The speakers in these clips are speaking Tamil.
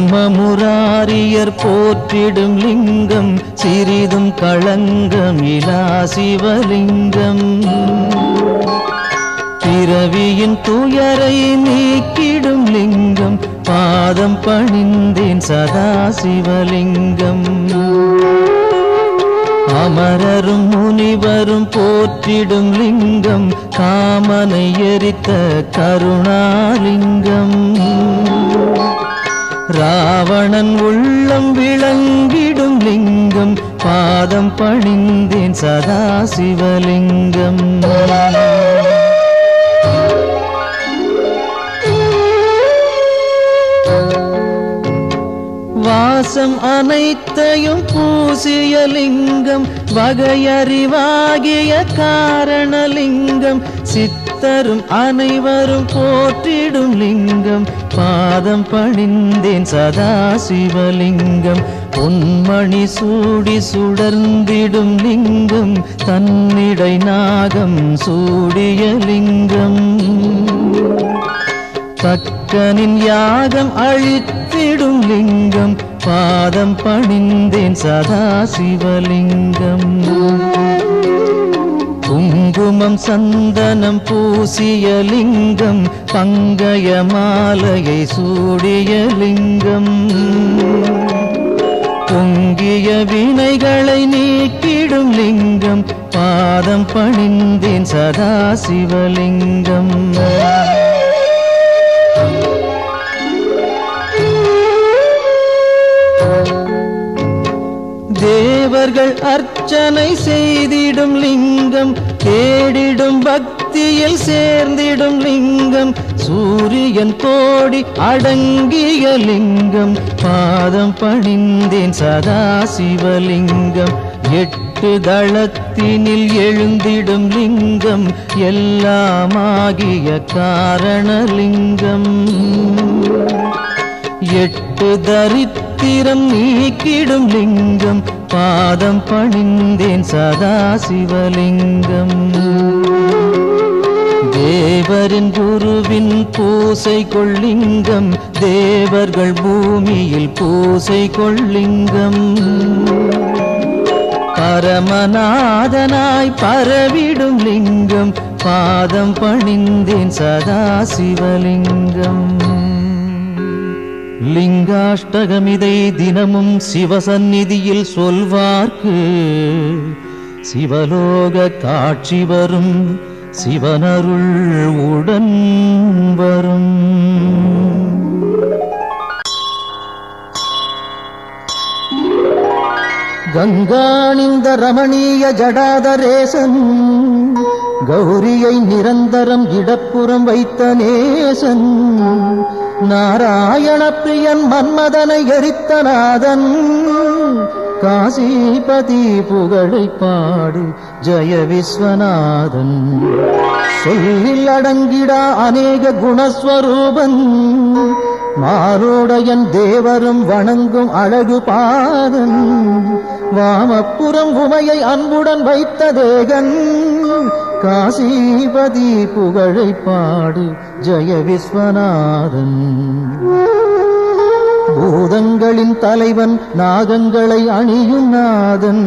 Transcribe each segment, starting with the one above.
பிரம்மமுராரியர் போற்றிடும் லிங்கம் சிறிதும் களங்கம் இலா சிவலிங்கம். பிறவியின் துயரை நீக்கிடும் லிங்கம் பாதம் பணிந்தேன் சதா சிவலிங்கம். அமரரும் முனிவரும் போற்றிடும் லிங்கம் காமனை எரித்த கருணாலிங்கம். ராவணன் உள்ளம் விளங்கிடும் லிங்கம் பாதம் பணிந்தேன் சதா சிவலிங்கம். வாசம் அனைத்தையும் பூசிய லிங்கம் வகையறிவாகிய காரணலிங்கம். சித்தரும் அனைவரும் போற்றிடும் லிங்கம் பாதம் பணிந்தேன் சதா சிவலிங்கம். பொன்மணி சூடி சுடர்ந்திடும் லிங்கம் தன்னிடை நாகம் சூடிய லிங்கம். தக்கனின் யாகம் அழித்திடும் லிங்கம் பாதம் பணிந்தேன் சதா சிவலிங்கம். குங்குமம் சந்தனம் பூசிய லிங்கம் பங்கய மாலையை சூடிய லிங்கம். பொங்கிய வினைகளை நீக்கிடும் லிங்கம் பாதம் பணிந்தேன் சதா சிவலிங்கம். தேவர்கள் அர்ச்சனை செய்திடும் லிங்கம் தேடிடும் பக்தியில் சேர்ந்திடும் லிங்கம். சூரியன் கோடி அடங்கிய லிங்கம் பாதம் பணிந்தேன் சதா சிவலிங்கம். 8 தளத்தினில் எழுந்திடும் லிங்கம் எல்லாமாகிய காரணலிங்கம். 8 தரித்திரம் நீக்கிடும் லிங்கம் பாதம் பணிந்தேன் சதா சிவலிங்கம். தேவரின் குருவின் பூசை கொள்ளிங்கம் தேவர்கள் பூமியில் பூசை கொள்ளிங்கம். பரமநாதனாய் பரவிடும் லிங்கம் பாதம் பணிந்தேன் சதா சிவலிங்கம். லிங்காஷ்டகமிதை தினமும் சிவசந்நிதியில் சொல்வார்க்கு சிவலோக காட்சி வரும் சிவனருள் உடன் வரும். கங்காணிந்த ரமணீய ஜடாதரேசன் கௌரியை நிரந்தரம் இடப்புறம் வைத்த நேசன். நாராயண பிரியன் மன்மதனை எரித்த நாதன் காசிபதி புகழை பாடு ஜெய விஸ்வநாதன். சொல்லில் அடங்கிடா அநேக குணஸ்வரூபன் மாரோடையன் தேவரும் வணங்கும் அழகு பாதன். வாமப்புறம் உமையை அன்புடன் வைத்த தேகன் காசிபதி புகழை பாடு ஜெய விஸ்வநாதன். பூதங்களின் தலைவன் நாகங்களை அணியும் நாதன்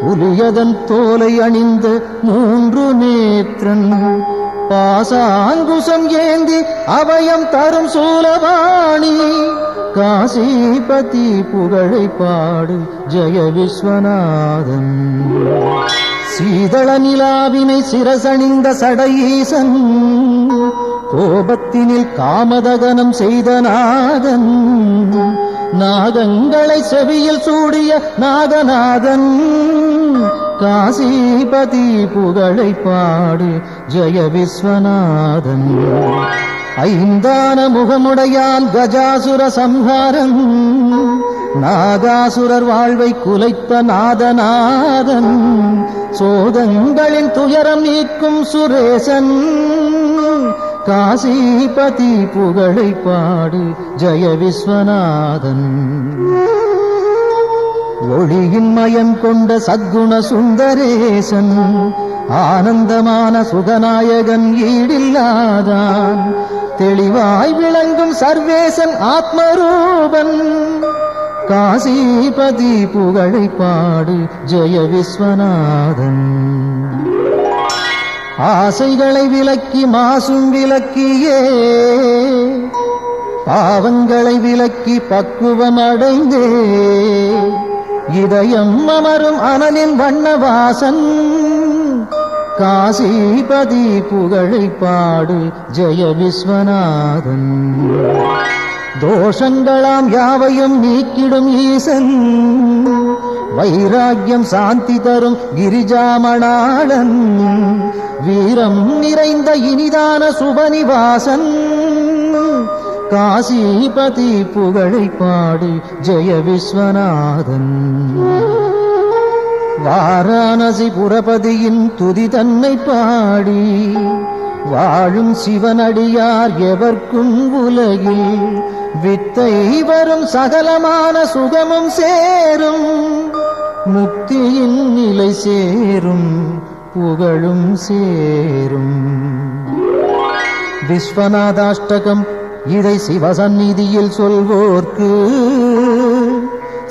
புலியதன் தோலை அணிந்த 3 நேத்திரன். பாசாங்குசம் ஏந்தி அபயம் தரும் சூலபாணி காசிபதி புகழை பாடு ஜெய விஸ்வநாதன். சீதள நிலாவினை சிரசணிந்த சடையீசன் கோபத்தினில் காமதகனம் செய்த நாதன். நாகங்களை செவியில் சூடிய நாகநாதன் காசிபதி புகழை பாடு ஜெய விஸ்வநாதன். ஐந்தான முகமுடையான் கஜாசுர சம்ஹாரன் நாகாசுரர் வாழ்வை குலைத்த நாதநாதன். சோதங்களின் துயரம் நீக்கும் சுரேசன் காசிபதி புகழை பாடு ஜெய விஸ்வநாதன். ஒளியின் மயம் கொண்ட சத்குண சுந்தரேசன் ஆனந்தமான சுகநாயகன் ஈடில்லாதான். தெளிவாய் விளங்கும் சர்வேசன் ஆத்மரூபன் காசிபதி புகழை பாடு ஜெய விஸ்வநாதன். ஆசைகளை விலக்கி மாசும் விலக்கியே பாவங்களை விலக்கி பக்குவம் அடைந்தே இதயம் அமரும் அனலின் வண்ணவாசன் காசிபதி புகழை பாடு ஜெய விஸ்வநாதன். தோஷங்களாம் யாவையும் நீக்கிடும் ஈசன் வைராக்கியம் சாந்தி தரும் கிரிஜாமணாளன் வீரம் நிறைந்த இனிதான சுபநிவாசன் காசிபதி புகழை பாடு ஜெய விஸ்வநாதன். வாரணாசி புரபதியின் துதி தன்னை பாடி வாழும் சிவனடியார் எவர்க்கும் உலகில் வித்தை வரும் சகலமான சுகமும் சேரும் முக்தியின் நிலை சேரும் புகழும் சேரும். விஸ்வநாதாஷ்டகம் இதை சிவசந்நிதியில் சொல்வோர்க்கு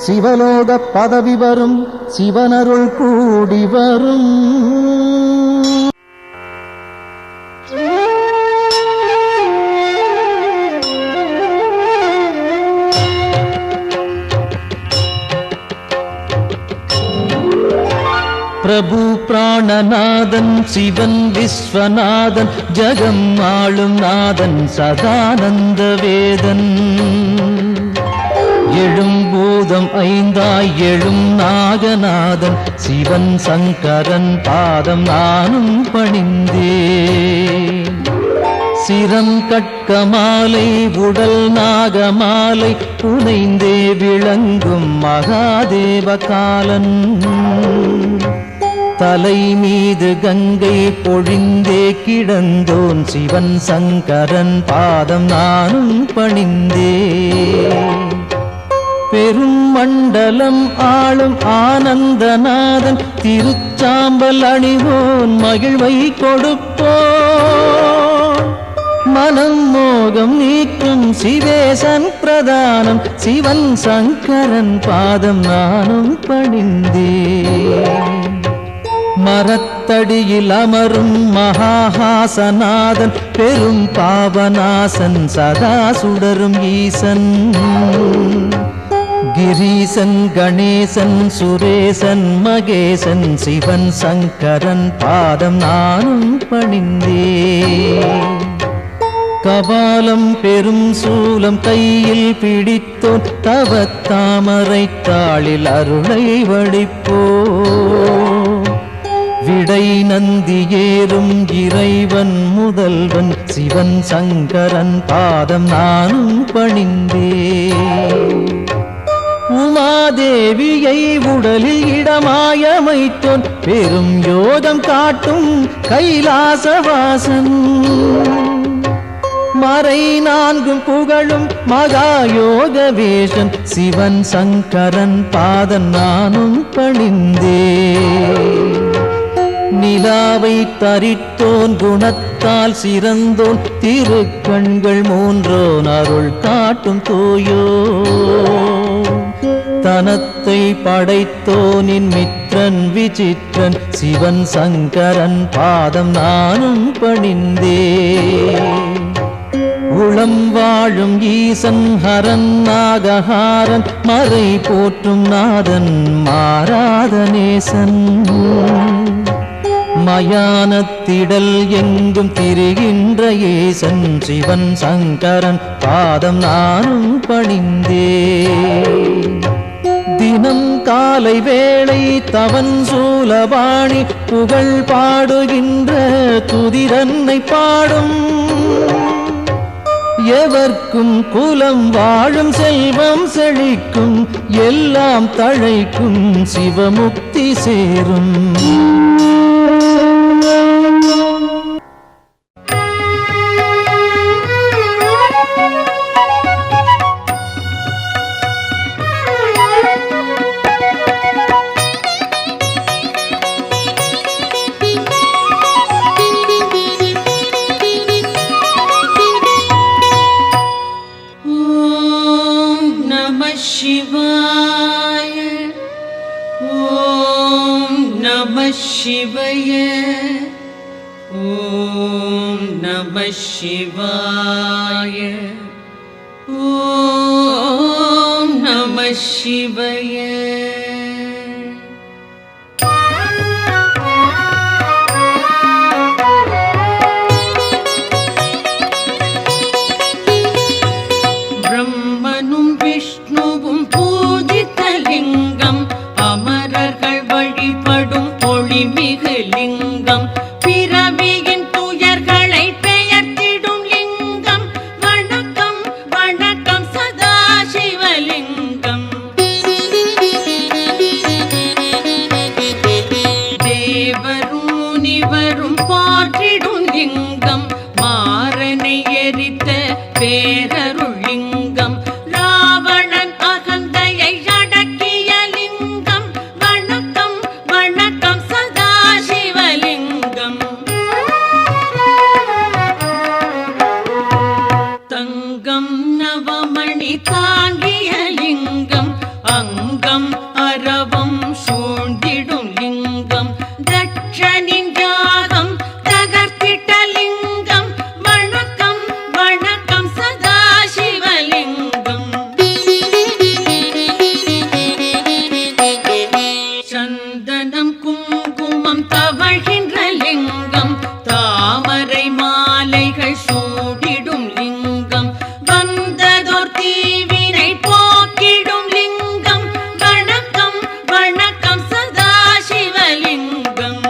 சிவலோக பதவி வரும் சிவனருள் கூடி வரும். பிரபு பிராணநாதன் சிவன் விஸ்வநாதன் ஜகம் ஆளும் நாதன் சதானந்த வேதன் எழும் பூதம் ஐந்தாய் எழும் நாகநாதன் சிவன் சங்கரன் பாதம் நானும் பணிந்தேன். சிரம் கட்கமாலை உடல் நாகமாலை புனைந்தே விளங்கும் மகாதேவ காலன் தலை மீது கங்கை பொழிந்தே கிடந்தோன் சிவன் சங்கரன் பாதம் நானும் பணிந்தே. பெரும் மண்டலம் ஆளும் ஆனந்தநாதன் திருச்சாம்பல் அணிவோன் மகிழ்வை கொடுப்போன் மனம் மோகம் நீக்கும் சிவேசன் பிரதானம் சிவன் சங்கரன் பாதம் நானும் பணிந்தே. மரத்தடியில் அமரும் மகாஹாசநாதன் பெரும் பாவநாசன் சதா சுடரும் ஈசன் கிரீசன் கணேசன் சுரேசன் மகேசன் சிவன் சங்கரன் பாதம் நானும் பணிந்தே. கபாலம் பெரும் சூலம் கையில் பிடித்தோன் தவத்தாமரை தாளில் அருளை வடிப்போ விடை நந்தி ஏறும் இறைவன் முதல்வன் சிவன் சங்கரன் பாதம் நானும் பணிந்தே. உமாதேவியை உடலில் இடமாயமைத்தோன் பெரும் யோகம் காட்டும் கைலாசவாசன் மறை நான்கும் புகழும் மகாயோக வேஷன் சிவன் சங்கரன் பாதம் நானும் பணிந்தே. நிலாவை தரித்தோன் குணத்தால் சிறந்தோன் திருக்கண்கள் மூன்றோன் அருள் காட்டும் தூயோ தனத்தை படைத்தோனின் மித்திரன் விசித்திரன் சிவன் சங்கரன் பாதம் நானும் பணிந்தே. உளம் வாழும் ஈசன் ஹரன் நாகஹாரன் மறை போற்றும் நாதன் மாறாத நேசன் மயானத்திடல் எங்கும் திரிகின்ற ஏசன் சிவன் சங்கரன் பாதம் நானும் பணிந்தே. தினம் காலை வேளை தவன் சூலபாணி புகழ் பாடுகின்ற துதிரன்னை பாடும் எவர்க்கும் குலம் வாழும் செல்வம் செழிக்கும் எல்லாம் தழைக்கும் சிவமுக்தி சேரும். சிவாய. ஓம் நம சிவாய. ஓம் நம சிவாய. பிரம்மனும் விஷ்ணுவும் பூஜித்த லிங்கம், அமரர்கள் வழிபடும் ஒளிமிகு லிங்கம், பிறவியின் துயர்களை பெயர்த்திடும் லிங்கம். வணக்கம் வணக்கம் சதாசிவலிங்கம். தேவரும் முனிவரும் போற்றிடும் லிங்கம், மாறனை எரித்த பேரருள் லிங்கம், ராவணன் அகந்தையை அடக்கிய லிங்கம். வணக்கம் வணக்கம் சதாசிவலிங்கம். தங்கம் நவமணி தாங்கிய லிங்கம், அங்கம் அரவம் சூழ்ந்திடும் லிங்கம், தட்சனின் யாகம் தகர்த்திட்ட லிங்கம். வணக்கம் வணக்கம் சதாசிவலிங்கம். சந்தனம் குங்குமம் தவழ்கின்ற லிங்கம், தாமரை மாலைகள் சூடிடும் லிங்கம், வந்ததோர் தீவினை போக்கிடும் லிங்கம். வணக்கம் வணக்கம் சதாசிவலிங்கம்.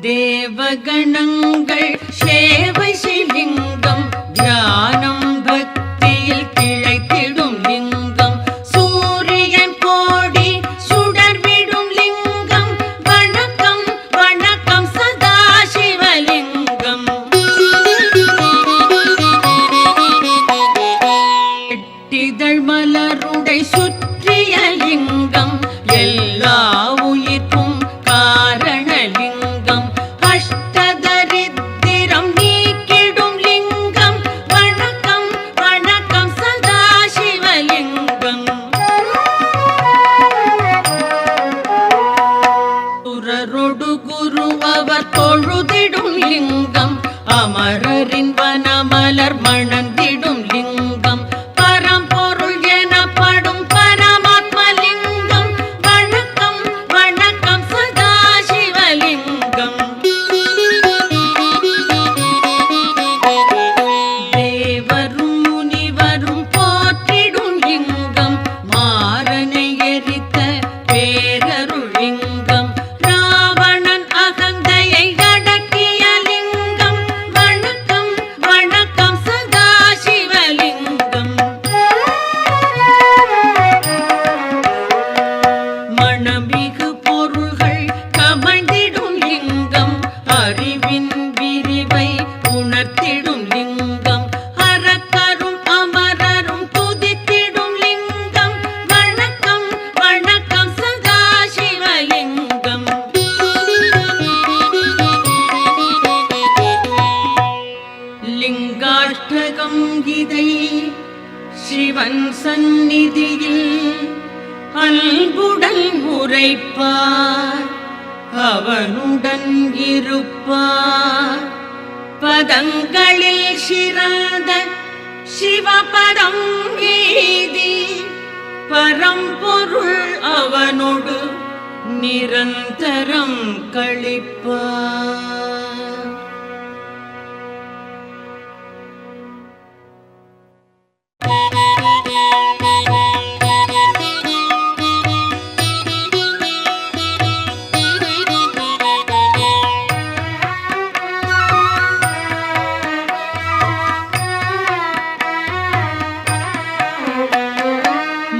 தேவகணங்கள் சேவை சிலிங்கம், தியானம் பக்தியில் திளைத்திடும் லிங்கம், சூரியன் கோடி சுடர்விடும் லிங்கம். வணக்கம் வணக்கம் சதாசிவலிங்கம். எட்டிதழ் மலருடை சுற்றிய லிங்கம், எல்லா உயிர்க்கும் காரணலிங்கம், அஷ்டதரித்திரம் நீக்கிடும் லிங்கம். வணக்கம் வணக்கம் சதாசிவலிங்கம். சுரரொடு குரு அவர் தொழுதிடும் லிங்கம், அமரரின் வனமலர் மணந்திடும் லிங்கம், பரம்பொருள் எனப்படும் பரமாத்மலிங்கம். வணக்கம் வணக்கம் சதாசிவலிங்கம். தேவரும் முனிவரும் போற்றிடும் லிங்கம், மாறனை எரித்த பேரருள் லிங்கம், ராவணன் அகந்தையை அடக்கிய லிங்கம். வணக்கம் வணக்கம் சதாசிவலிங்கம். மணமிகு பொருள்கள் கமழ்ந்திடும் லிங்கம், அறிவின் விரிவை உணர்த்திடும் லிங்கம், அரக்கரும் அமரரும் துதித்திடும் லிங்கம். வணக்கம் வணக்கம் சதாசிவலிங்கம். லிங்காஷ்டகம் இதை சிவன் சந்நிதியில் அன்புடன் உரைப்பார், அவனுடன் இருப்பார். பதங்களில் சிறந்த சிவபதம் ஏதி, பரம்பொருள் அவனோடு நிரந்தரம் கழிப்பார்.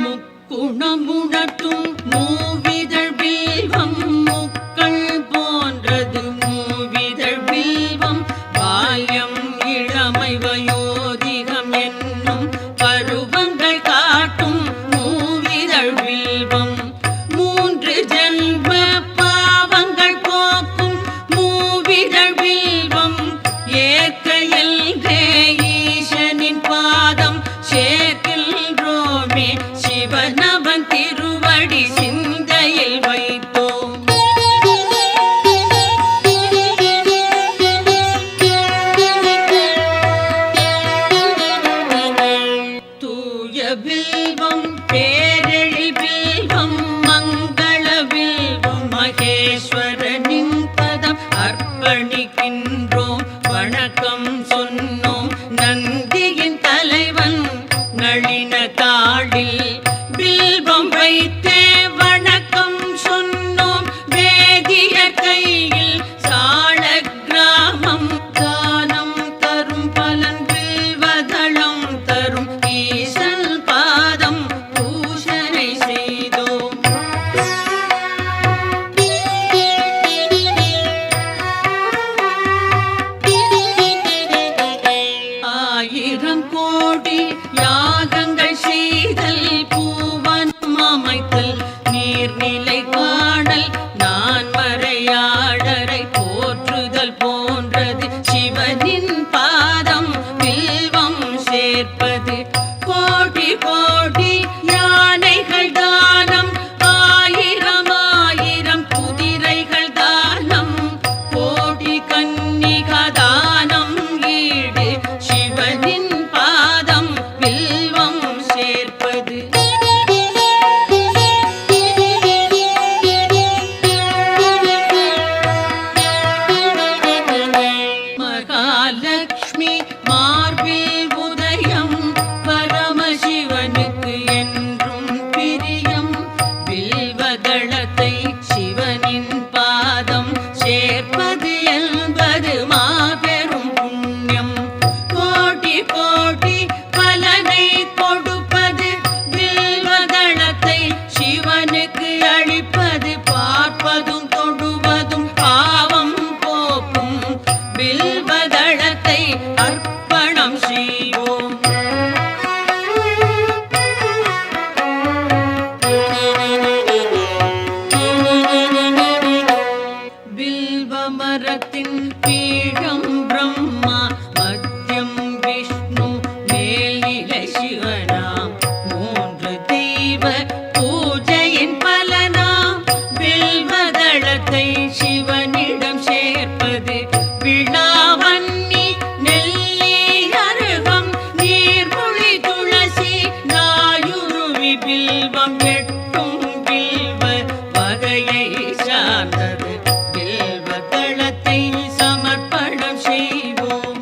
முக்குணமுணர்த்தும் மூவிதழ் வில்வம், முக்கள் போன்றது மூவி நீர்நிலை காணல் நான் மறையாடரை போற்றுதல் போன்றது சிவனின் பாதம் வில்வம் சேர்ப்பது கோடி கோடி யானைகள் தானம் ஆயிரம் ஆயிரம் குதிரைகள் தானம் கோடி கன்னிகா தானம் ஈடு சிவனின் பாதம் வில்வம் சேர்ப்பது மகாலட்சுமி மார்பில் உதயம் பரமசிவனுக்கு என்றும் பிரியம் வில்வதளத்தை சிவனின் பாதம் சேர்ப்பது என்பது மாபெரும் புண்ணியம் கோடி கோடி பலனை கொடுப்பது வில்வதளத்தை சிவனுக்கு அளிப்பது பார்ப்பதும் தொடுவதும் பாவம் போக்கும் வில்வதளத்தை அர்ப்பணம் செய்வோம் வில்வ மரத்தின் பீடம் பிரம்மா மத்தியம் விஷ்ணு மேல்நிலை சிவனாம் மூன்று தெய்வ பூஜையின் பலனாம் வில்வதளத்தை சிவனிடம் சேர்ப்பது விழாவன்னி நெல்லி அருகம் நீர்மொழி துளசி நாயுருவி வில்வம் எட்டும் வில்வ வகையை சார்ந்தது வில்வதளத்தை சமர்ப்பணம் செய்வோம்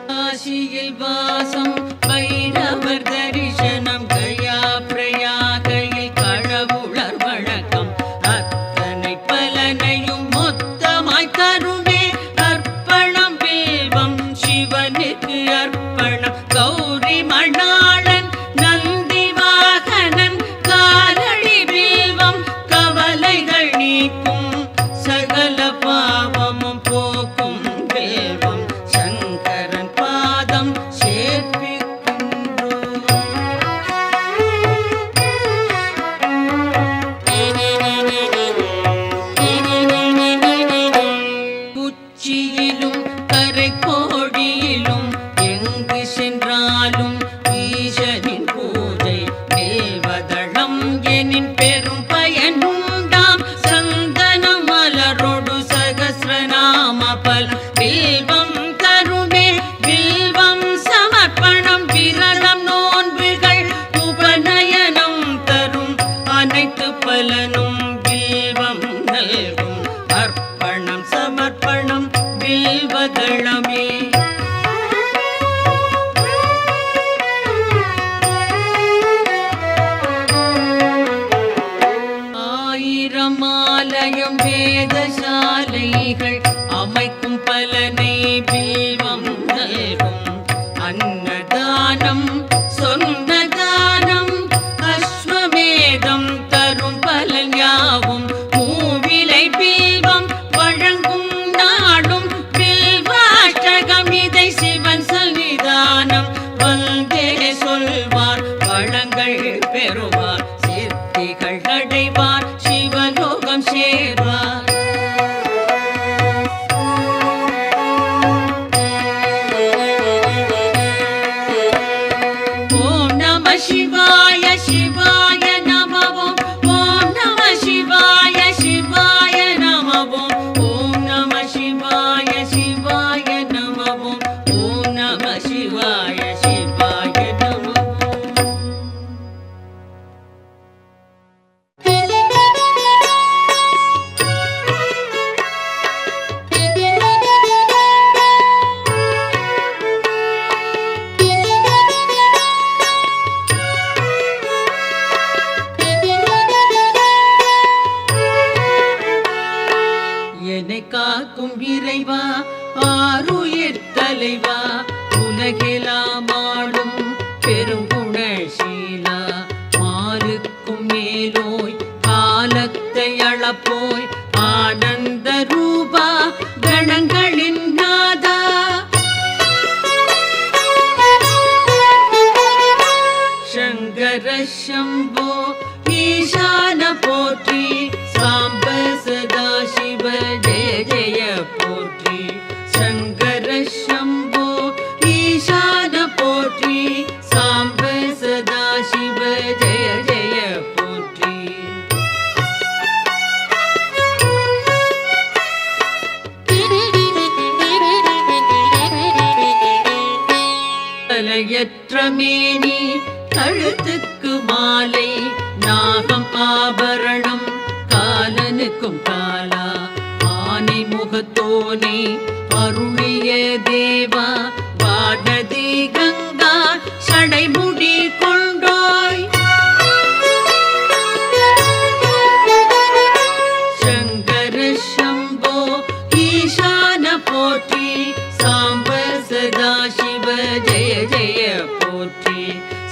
காசியில் வாசம் பைரவர் தரிசனம் கயா பிரயாகையில் கடவுளர் வழக்கம் அத்தனை பலனையும் மொத்தமாய் தருவே அர்ப்பணம் வில்வம் சிவனுக்கு அர்ப்பணம் கௌரி மணாளன் நந்தி வாகனன் காலடி வில்வம் கவலைகள் நீக்கும் சகல பாவமும் போக்கும் வில்வம் சங்கரன் பாதம் சேர்ப்பிக்கின்றோம் உச்சியிலும் கரைக்கோடியிலும் எங்கு சென்றாலும் ஈசனின் பூஜை வில்வதளம் எனின் பெரும் பயனுண்டாம் சந்தனம் மலரோடு சகஸ்ரநாம பல வில்வம் தருமே வில்வம் சமர்ப்பணம் விரதம் நோன்புகள் உபநயனம் தரும் அனைத்து பலனும் வில்வம் நல்கும் அர்ப்பணம் சமர்ப்பணம் வில்வதளமே ஆயிரம் ஆலயம் வேதசாலைகள் அமைக்கும் பலனை வில்வம் நல்கும் அன்னதானம் சொன்ன தானம் அஸ்வமேதம் தரும் பலன் யாவும் மூவிலை வில்வம் வழங்கும் நாடும் வில்வாஷ்டகம் இதை சிவன் சன்னிதானம் வந்தே சொல்வார் வளங்கள் பெறுவார் சித்திகள் அடைவார் சிவலோகம் சேர்வார் ஓம் நம சிவாய சிவாய நமவோம் ஓம் நம சிவாய சிவாய நமவோம் ஓம் நம சிவாய சிவாய நமவோம் ஓம் நம சிவாய சிவாய நமவோம் என்னை காக்கும் இறைவா ஆருயிர் தலைவா உலகெல்லாம் ஆளும் பெருங்குணசீலா மாலுக்கும் மேலோய் காலத்தை அளப்போய் ஆனந்த ரூபா கணங்களின் நாதா शम्भो ईशान पोट्रि साम्ब सदा शिव जय जय पोट्रि शङ्कर शम्भो ईशान पोट्रि साम्ब सदा शिव जय जय पोट्रि தலையற்ற மேனி கழுத்துக்கு மாலை நாகம் ஆபரணம் காலனுக்கும் காலா ஆனை முகத்தோனே அருளிய தேவா வானதி கங்கா சடைமுடி கொண்டோய் சங்கர சம்போ ஈசான போற்றி சாம்ப சதா சிவ ஜெய ஜெய போற்றி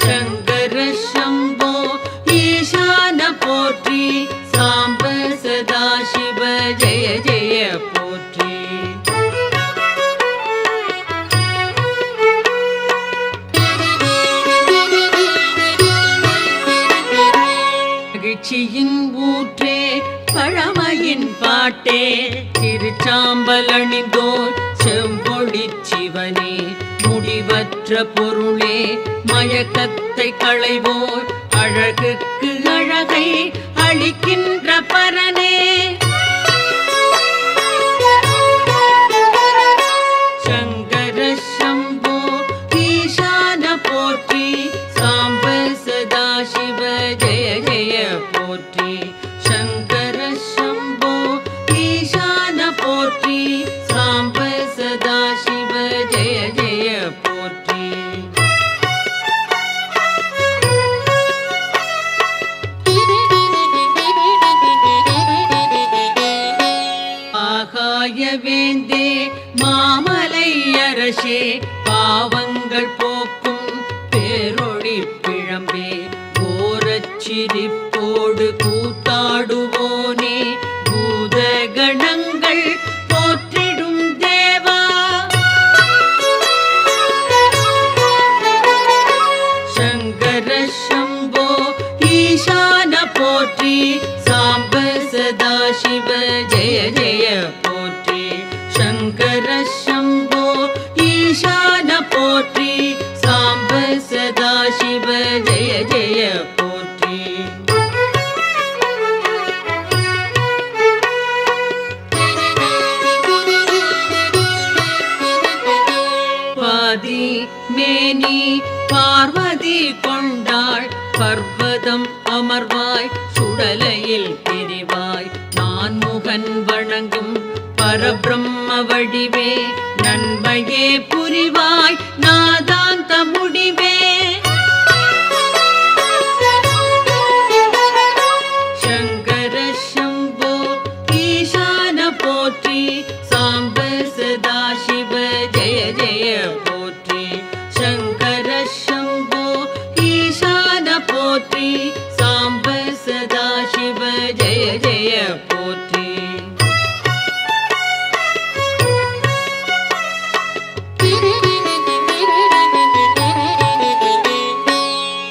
शङ्कर शम्भो ईशान पोट्रि साम्ब सदा शिव जय जय पोट्रि மகிழ்ச்சியின் ஊற்றே பழமையின் பாட்டே திருச்சாம்பல் அணிந்தோர் செம்பொழி சிவனே முடிவற்ற பொருளே மயக்கத்தை களைவோர் அழகுக்கு அழகை அளிக்கின்ற பரனே சங்கர சம்போ ஈசான போற்றி சாம்ப சதா சிவ ஜெய ஜெய போற்றி சங்கர சம்போ ஈசான போற்றி சாம்ப சதா சிவ ஜெய ஜெய போற்றி வேந்தே மாமலை அரசே பாவங்கள் போக்கும் பேரொளி பிழம்பே கோரச்சிரிப்போடு கூத்தாடுவோனே பூத கணங்கள் போற்றிடும் தேவா சங்கர சம்போ ஈசான போற்றி சாம்ப சதா சிவ ஜெய ஜெய போற்றி शङ्कर शम्भो ईशान पोट्रि साम्ब सदा शिव जय जय पोट्रि पादी मेनी பார்வதி கொண்டாள் பர்வதம் அமர்வாய் சுடலையில் பிரிவாய் நான்முகன் வணங்கும் பரபிரம்ம வடிவே நன்மையே புரிவாய் நாதாந்த முடிவே சங்கர சம்போ ஈசான போற்றி சாம்ப சதா சிவ ஜெய ஜெய போற்றி சங்கர சம்போ ஈசான போற்றி சாம்ப சதா சிவ ஜெய ஜெய போற்றி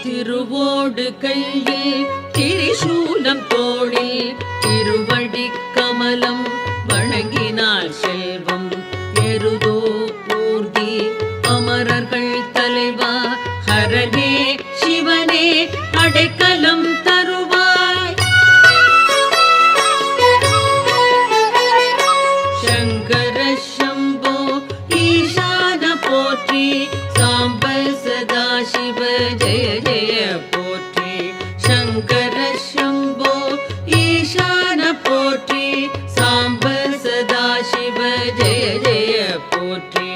திருவோடு கையில் திரிசூலம் தோளில் திருவடி கமலம் வணங்கினால் செல்வம் எருதோ ஊர்தி அமரர்கள் தலைவா ஹரனே சிவனே அடைக்கலம் தருவாய் சங்கர சம்போ ஈசான போற்றி சாம்ப சதா சிவ ஜெய ஜெய போற்றி சங்கர சம்போ ஈசான போற்றி சாம்ப சதா சிவ ஜெய ஜெய போற்றி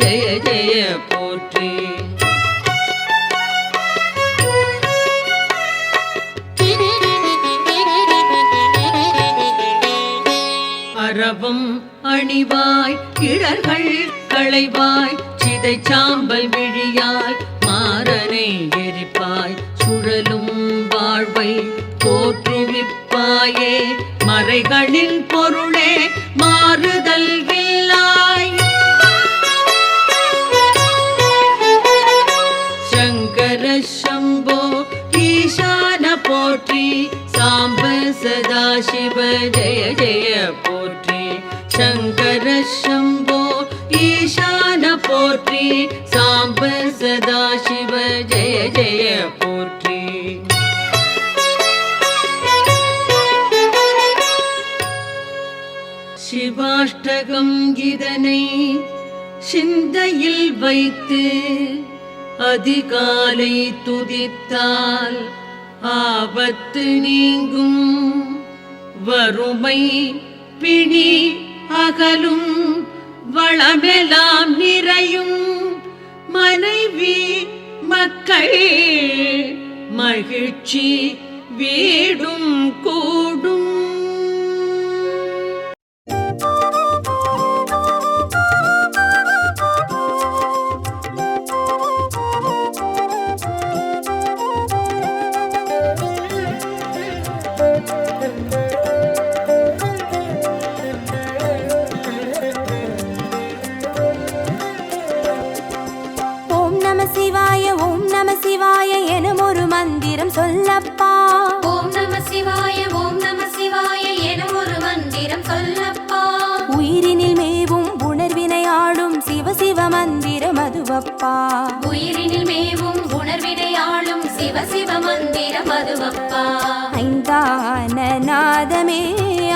ஜெய ஜெய போற்றி. அரவம் அணிவாய் இடர்கள் களைவாய் சிதை சாம்பல் விழியாய் மாறனை எரிப்பாய் சுழலும் வாழ்வை தோற்றுவிப்பாயே மறைகளின் பொருளே மாறுதல் இல்லாய். சங்கர சம்போ ஈசான போற்றி சாம்ப சதாசிவ ஜெய ஜெய போற்றி. சங்கர சம்போ ஈசான போற்றி சாம்ப சதாசிவ ஜெய ஜெய போற்றி. சிவாஷ்டகம் இதனை சிந்தையில் வைத்து அதிகாலை துதித்தால் ஆபத்து நீங்கும் வறுமை பிணி அகலும் வளமெல்லாம் நிறையும் மனைவி மக்கள் மகிழ்ச்சி வீடும் கூடும். சிவாய எனும் ஒரு மந்திரம் சொல்லப்பா. ஓம் நம சிவாய ஓம் நம சிவாய எனும் ஒரு மந்திரம் சொல்லப்பா. உயிரினில் மேவும் உணர்வினை ஆளும் சிவ சிவ மந்திரம் அதுவப்பா. உயிரினில் மேவும் உணர்வினை ஆளும் சிவ சிவ மந்திரம் அதுவப்பா. ஐந்தான நாதமே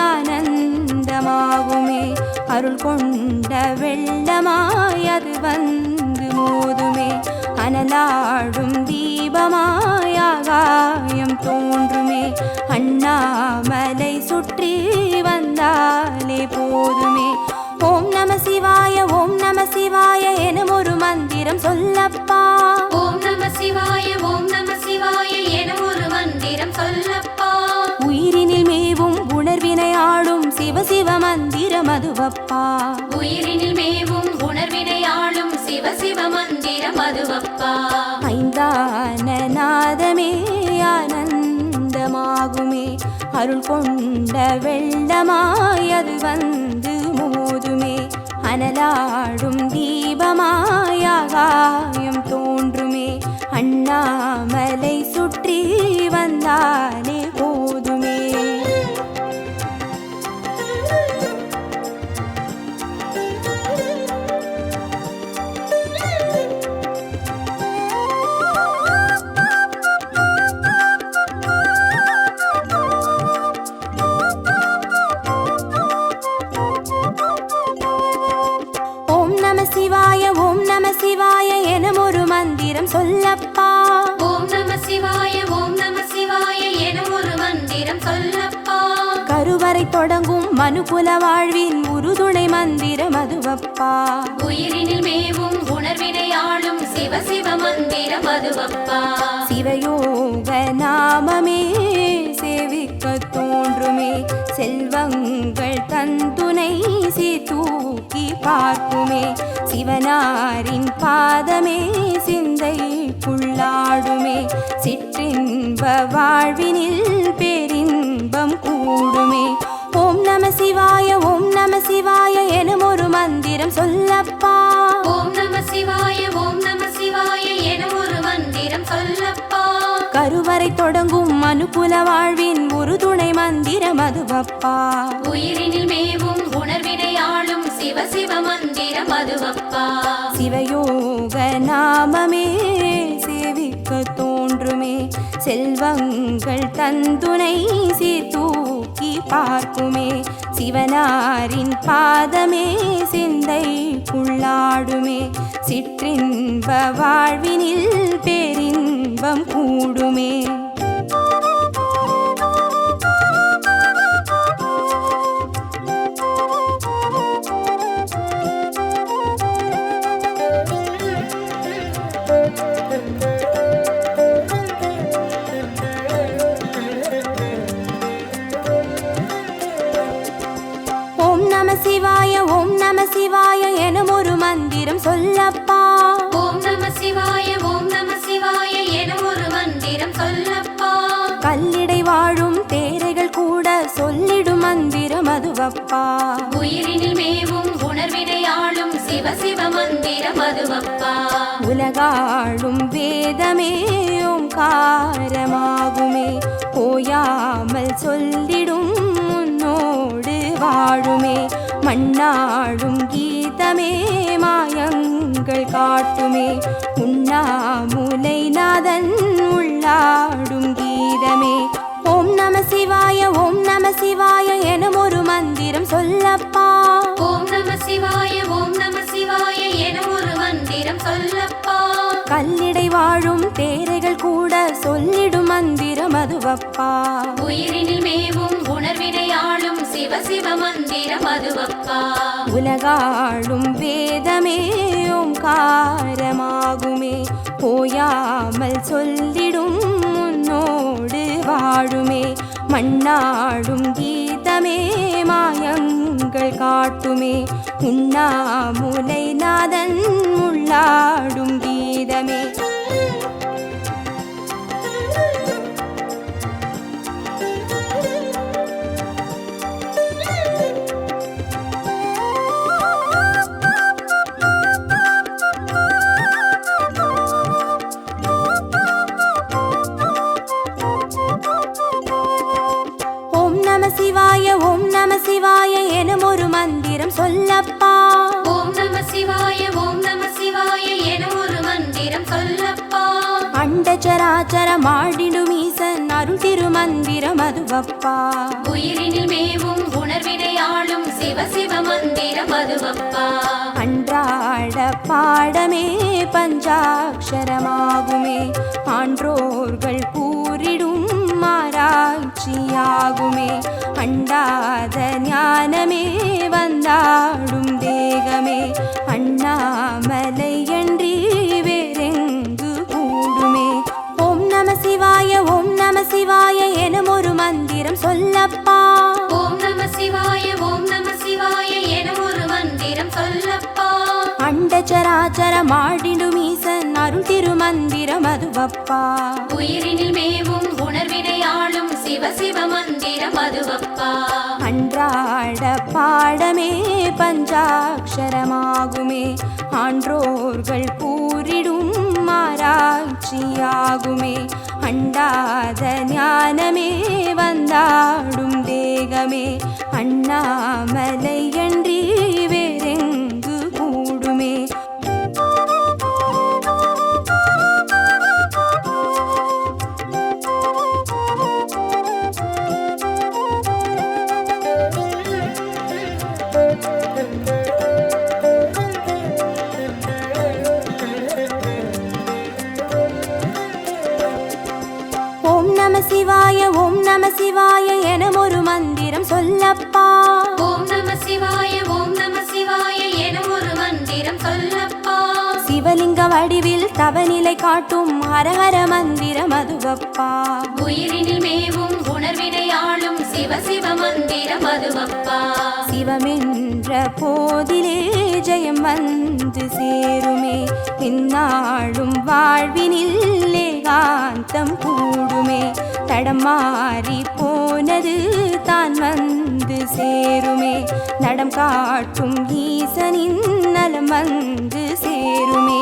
ஆனந்தமாகுமே அருள் கொண்ட வெள்ளமாய் அது வந்து மோதுமே அனலாடும் தீபமாய் ஆகாயம் தோன்றுமே அண்ணாமலை சுற்றி வந்தாலே போதுமே. ஓம் நம சிவாய எனும் ஒரு மந்திரம் சொல்லப்பா. ஓம் நம சிவாய ஓம் நம சிவாய எனும் ஒரு மந்திரம் சொல்லப்பா. உயிரினில் மேவும் உணர்வினை ஆளும் சிவ சிவ மந்திரம் அதுவப்பா. உயிரினில் மேவும் உணர்வினை ஆளும் சிவ சிவ மந்திரம் அதுவப்பா. ஐந்தான நாதமே ஆனந்தமாகுமே அருள் கொண்ட வெள்ளமாய் அது வந்து மோதுமே அனலாடும் தீபமாய் ஆகாயம் தோன்றுமே அண்ணாமலை சுற்றி வந்தாலே போதுமே. ஓம் நம சிவாய எனும் ஒரு மந்திரம் சொல்லப்பா. ஓம் நம சிவாய ஓம் நம சிவாய எனும் ஒரு மந்திரம் சொல்லப்பா. கருவறை தொடங்கும் மனுகுல வாழ்வின் உறுதுணை மந்திரம் அதுவப்பா. உயிரினில் மேவும் உணர்வினை ஆளும் சிவ சிவ மந்திரம் அதுவப்பா. சிவயோக நாமமே சேவிக்க தோன்றுமே செல்வங்கள் தந்துணை தூக்கி பார்க்குமே சிவனாரின் பாதமே சிந்தைக்குள்ளாடுமே சிற்றின்ப வாழ்வினில் பேரின்பம் கூடுமே. ஓம் நம சிவாய எனும் ஒரு மந்திரம் சொல்லப்பா. ஓம் நம சிவாய ஓம் நம சிவாய எனும் ஒரு மந்திரம் சொல்லப்பா. கருவறை தொடங்கும் மனுகுல வாழ்வின் ஒரு துணை மந்திரம் அதுவப்பா. உயிரினில் மேவும் உணர்வினை ஆளும் சிவ சிவ மந்திரம் அதுவப்பா. சிவயோக நாமமே சேவிக்க தோன்றுமே செல்வங்கள் தந்துணை தூக்கி பார்க்குமே சிவனாரின் பாதமே சிந்தைக்குள்ளாடுமே சிற்றின்ப வாழ்வினில் பேரின்பம் கூடுமே. மதுவப்பா. உயிரினில் மேவும் உணர்வினை ஆளும் சிவ சிவ மந்திரம் அதுவப்பா. உலகாளும் வேதமே ஓங்காரமாகுமே, ஓயாமல் சொல்லிடும் உன்னோடு வாழுமே. மண்ணாடும் கீதமே மாயங்கள் காட்டுமே, உண்ணாமுலை நாதன் உள்ளாடும் கீதமே. ஓம் நம சிவாய ஓம் நம சிவாய எனும் ஒரு மந்திரம் சொல்லப்பா. ஓம் நம சிவாய ஓம் நம சிவாய எனும் ஒரு மந்திரம் சொல்லப்பா. கல்லிடை வாழும் தேரைகள் கூட சொல்லிடும் மந்திரம் அதுவப்பா. உயிரினில் மேவும் உணர்வினை ஆளும் சிவ சிவ மந்திரம் அதுவப்பா. உலகாளும் வேதமே ஓங்காரமாகுமே, ஓயாமல் சொல்லிடும் உன்னோடு வாழுமே. மண்ணாடும் கீதமே மாயங்கள் காட்டுமே, உண்ணாமுலை நாதன் உள்ளாடும் கீதமே. ஓம் நம சிவாய ஓம் நம சிவாய எனும் ஒரு மந்திரம் சொல்லப்பா. ஓம் நம சிவாய ஓம் நம சிவாய எனும் ஒரு மந்திரம் சொல்லப்பா. அண்டச்சராச்சரம் ஆடிடும் ஈசன் அருள் திருமந்திரம் அதுவப்பா. உயிரினில் மேவும் உணர்வினை ஆளும் சிவ சிவ மந்திரம் அதுவப்பா. அன்றாட பாடமே பஞ்சாட்சரமாகுமே, ஆன்றோர்கள் கூறிடும் ஆராய்ச்சியாகுமே. அண்டாத ஞானமே வந்தாடும் தேகமே, அண்ணாமலை என்றி வேறெங்கு கூடுமே. ஓம் நம சிவாய ஓம் நம சிவாய எனும் ஒரு மந்திரம் சொல்லப்பா. ஓம் நம சிவாய ஓம் நம சிவாய எனும் ஒரு மந்திரம் சொல்லப்பா. அண்டச்சராச்சரம் ஆடிடும் ஈசன் அருள் திருமந்திரம் அதுவப்பா. உயிரினில் மேவும் உணர்வினை ஆளும் சிவ சிவ மந்திரம் அதுவப்பா. அன்றாட பாடமே பஞ்சாட்சரமாகுமே, ஆன்றோர்கள் கூறிடும் ஆராய்ச்சியாகுமே. அண்டாத ஞானமே வந்தாடும் தேகமே, அண்ணாமலை என்றி வேறெங்கு கூடுமே. ஓம் நம சிவாய ஓம் நம சிவாய எனும் ஒரு மந்திரம் சொல்லப்பா. ஓம் நம சிவாய ஓம் நம சிவாய எனும் ஒரு மந்திரம் சொல்லப்பா. சிவலிங்க வடிவில் தவநிலை காட்டும் ஹரஹர மந்திரம் அதுவப்பா. உயிரினில் மேவும் உணர்வினை ஆளும் சிவ சிவ மந்திரம் அதுவப்பா. சிவமென்ற போதிலே ஜெயம் வந்து சேருமே, இந்நாளும் வாழ்வினில் ஏகாந்தம் கூடுமே. தடம் மாறி போனது தான் வந்து சேருமே, நடம் காட்டும் ஈசனின் நலம் வந்து சேருமே.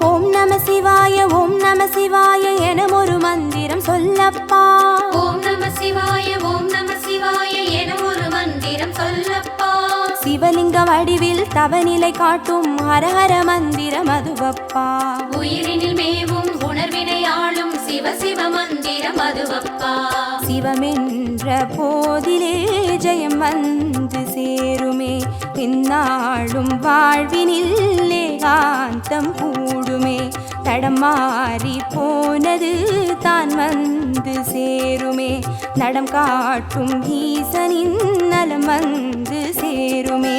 ஓம் நம சிவாய ஓம் நம சிவாய எனும் ஒரு மந்திரம் சொல்லப்பா. ஓம் நம சிவாய ஓம் நம சிவாய எனும் ஒரு மந்திரம் சொல்லப்பா. சிவலிங்க வடிவில் தவநிலை காட்டும் ஹரஹர மந்திரம் அதுவப்பா. உயிரினில் மேவும் உணர்வினை ஆளும் சிவ சிவ மந்திரம் அதுவப்பா. சிவமென்ற போதிலே ஜெயம் வந்து சேருமே, இந்நாளும் வாழ்வினில் ஏகாந்தம் கூடுமே. தடம் மாறி போனது தான் வந்து சேருமே, நடம் காட்டும் ஈசனின் நலம் வந்து சேருமே.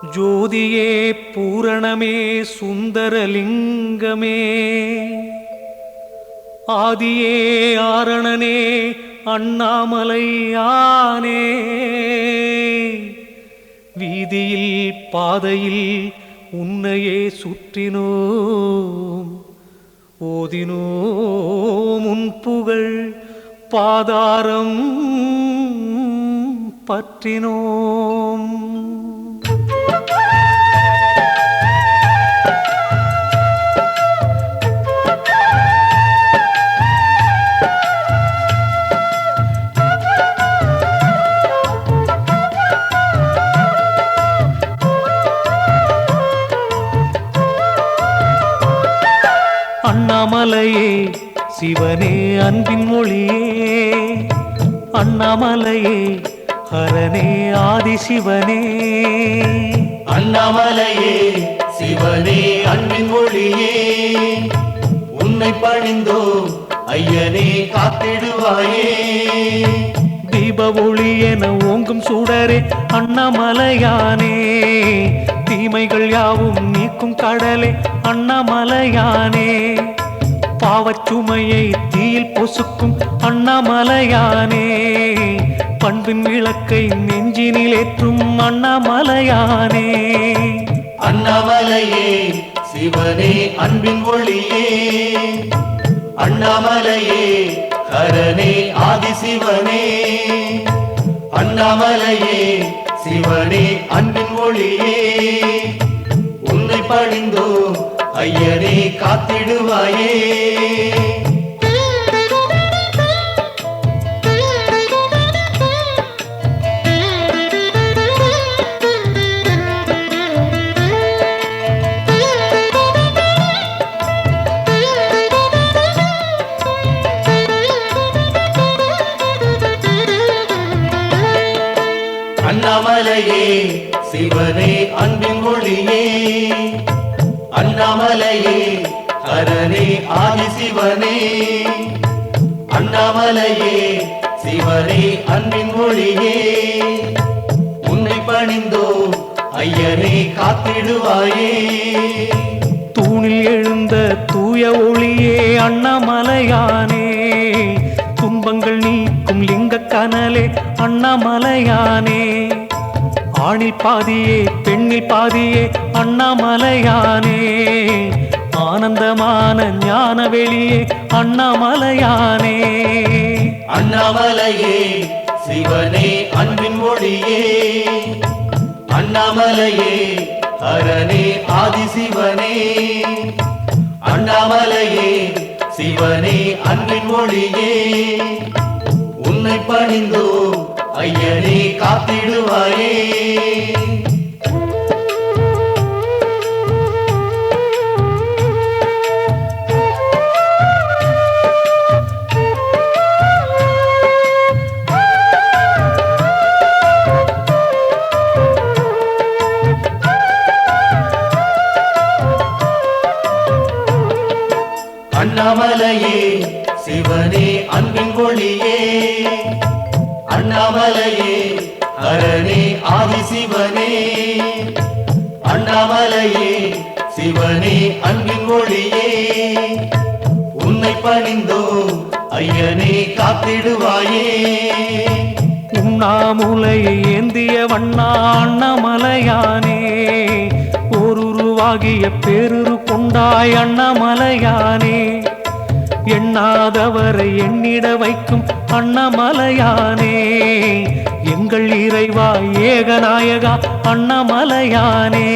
ஜோதியே பூரணமே சுந்தரலிங்கமே ஆதியே ஆரணனே அண்ணாமலையானே வீதியில் பாதையில் உன்னையே சுற்றினோம் ஓதினோம் உன் புகழ் பாதாரம் பற்றினோம். அண்ணாமலையே சிவனே அன்பின் மொழியே அண்ணாமலையே ஹரனே ஆதிசிவனே அண்ணாமலையே சிவனே அன்பின் மொழியே உன்னை பணிந்தோ ஐயனே காத்திடுவாயே தீப ஒளி என ஓங்கும் சுடரே அண்ணாமலையானே தீமைகள் யாவும் நீக்கும் கடலே அண்ணாமலையானே பாவச்சுமையை தீயில் பொசுக்கும் அண்ணாமலையானே பண்பின் விளக்கை நெஞ்சினில் ஏற்றும் அண்ணாமலையானே அண்ணாமலையே சிவனே அன்பின் ஒளியே அண்ணாமலையே ஹரனே ஆதிசிவனே அண்ணாமலையே சிவனே அன்பின் ஒளியே உன்னை பணிந்தோ ஐயனே காத்திடுவாயே அண்ணாமலையே சிவனே அன்பின் மொழியே அண்ணாமலையே ஹரனே ஆதிசிவனே அண்ணாமலையே சிவனே அன்பின் மொழியே உன்னை பணிந்தோ ஐயனே காத்திடுவாயே தூணில் எழுந்த தூய ஒளியே அண்ணாமலையானே துன்பங்கள் நீக்கும் லிங்க கனலே அண்ணாமலையானே ஆணில் பாதியே பெண்ணில் பாதியே அண்ணாமலையானே ஆனந்தமான ஞான வெளியே அண்ணாமலையானே அண்ணாமலையே சிவனே அன்பின் மொழியே அண்ணாமலையே ஹரனே ஆதிசிவனே அண்ணாமலையே சிவனே அன்பின் மொழியே உன்னை பணிந்தோ ஐயனே காத்திடுவாயே அண்ணாமலையே சிவனே அன்பின் ஒளியே அண்ணாமலையே ஹரனே ஆதிசிவனே அண்ணாமலையே சிவனே அன்பின் ஒளியே உன்னை பணிந்தோ ஐயனே காத்திடுவாயே உண்ணாமுலையை ஏந்திய வண்ணா அண்ணாமலையானே ஓருருவாகிய பேருரு கொண்டாய் அண்ணாமலையானே எண்ணாதவரை எண்ணிட வைக்கும் அண்ணாமலையானே எங்கள் இறைவா ஏகநாயகா அண்ணாமலையானே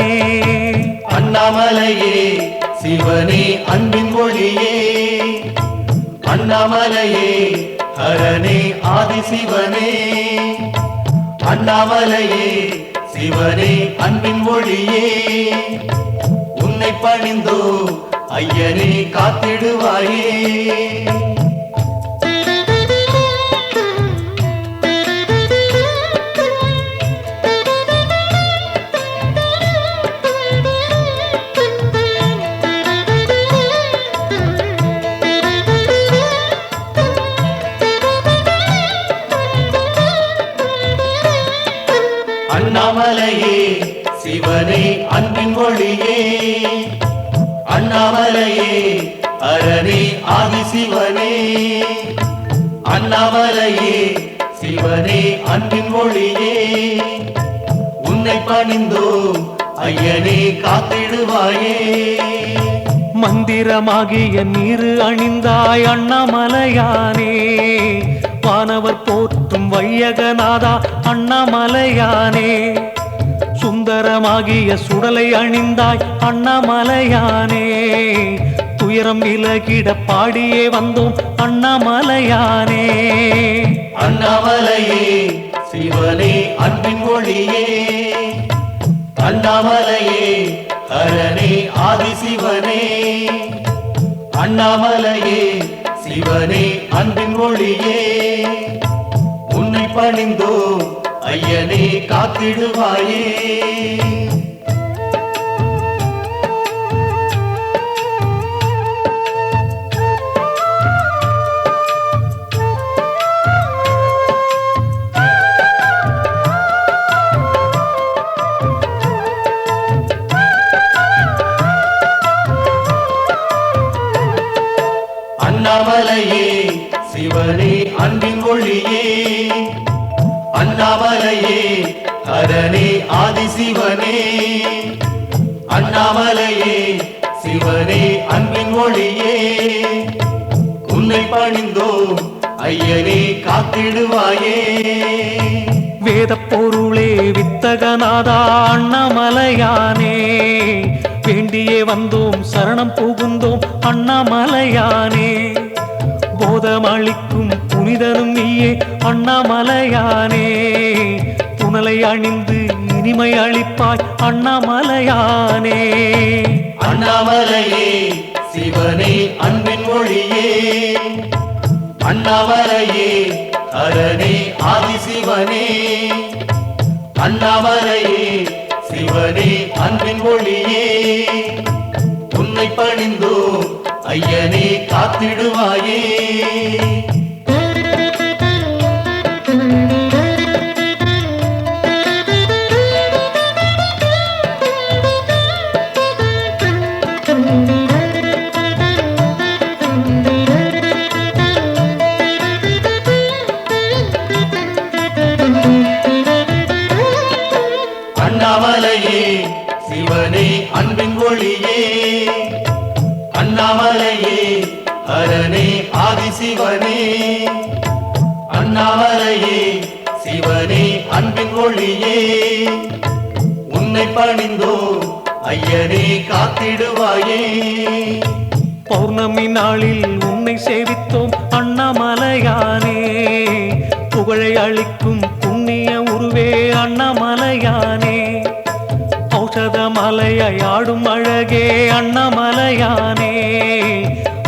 அண்ணாமலையே சிவனே அன்பின் மொழியே அண்ணாமலையே ஹரனே ஆதிசிவனே அண்ணாமலையே சிவனே அன்பின் மொழியே உன்னை பணிந்தோ ஐயனே காத்திடுவாயே அண்ணாமலையே சிவனே அன்பின் ஒளியே அண்ணாமலையே அரணே ஆதிசிவனே அண்ணாமலையே சிவனே அன்பின் ஒளியே உன்னை பணிந்தோம் ஐயனே காத்திடுவாயே மந்திரமாகிய நீரு அணிந்தாய் அண்ணாமலையானே வானவர் போற்றும் வையகநாதா அண்ணாமலையானே சுந்தரமாகிய சுடலை அணிந்தாய் அண்ணாமலையானே துயரம் விலகிட பாடியே வந்தோம் அண்ணாமலையானே அண்ணாமலையே சிவனே அன்பின் ஒளியே அண்ணாமலையே அரணே ஆதிசிவனே அண்ணாமலையே சிவனே அன்பின் ஒளியே உன்னை பணிந்தோம் ஐயனே காத்திடுவாயே அண்ணாமலையே சிவனே அன்பின் ஒளியே அண்ணாமலையே அரணே ஆதிசிவனே அண்ணாமலையே சிவனே அன்பின் ஒளியே உன்னை பணிந்தோம் ஐயனே காத்திடுவாயே வேத பொருளே வித்தகநாதா அண்ணாமலையானே வேண்டியே வந்தோம் சரணம் புகுந்தோம் அண்ணாமலையானே போதமளிக்கும் புனிதனும் நீயே அண்ணாமலையானே புனலை அணிந்து இனிமை அளிப்பாய் அண்ணாமலையானே அண்ணாமலையே சிவனே அன்பின் ஒளியே அண்ணாமலையே அரணே ஆதிசிவனே அண்ணாமலையே சிவனே அன்பின் ஒளியே உன்னை பணிந்தோம் ஐயனே காத்திடுவாயே அண்ணாமலையே சிவனே அன்பின் ஒளியே அண்ணாமலையே அரணே ஆதிசிவனே அண்ணாமலையே சிவனே அன்பின் ஒளியே உன்னை பணிந்தோம் ஐயனே காத்திடுவாயே பௌர்ணமி நாளில் உன்னை சேவித்தோம் அண்ணாமலையானே புகழை அளிக்கும் புண்ணிய உருவே அண்ணாமலையானே ஔஷத மலையாடும் அழகே அண்ணாமலையானே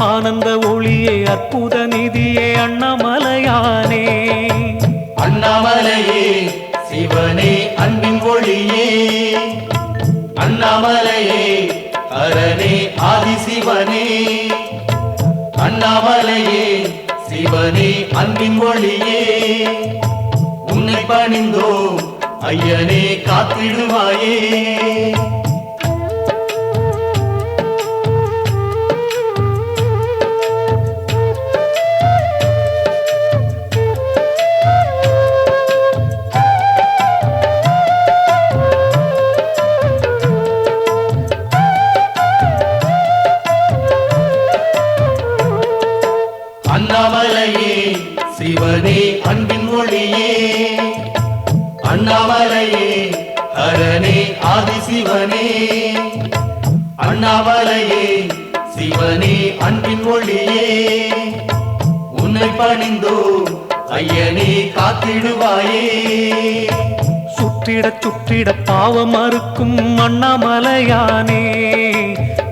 ஆனந்த ஒளியே அற்புத நிதியே அண்ணாமலையானே அண்ணாமலையே சிவனே அன்பின் ஒளியே அண்ணாமலையே அரணே ஆதிசிவனே அண்ணாமலையே சிவனே அன்பின் ஒளியே உன்னை பணிந்தோம் ஐயனே காத்திடுவாயே அண்ணாமலையே சிவனே அன்பின் ஒளியே அண்ணாமலையே அரணே ஆதிசிவனே அண்ணாமலையே சிவனே அன்பின் ஒளியே உன்னை பணிந்தோம் ஐயனே காத்திடுவாயே சுற்றிட சுற்றிட பாவம் அறுக்கும் அண்ணாமலையானே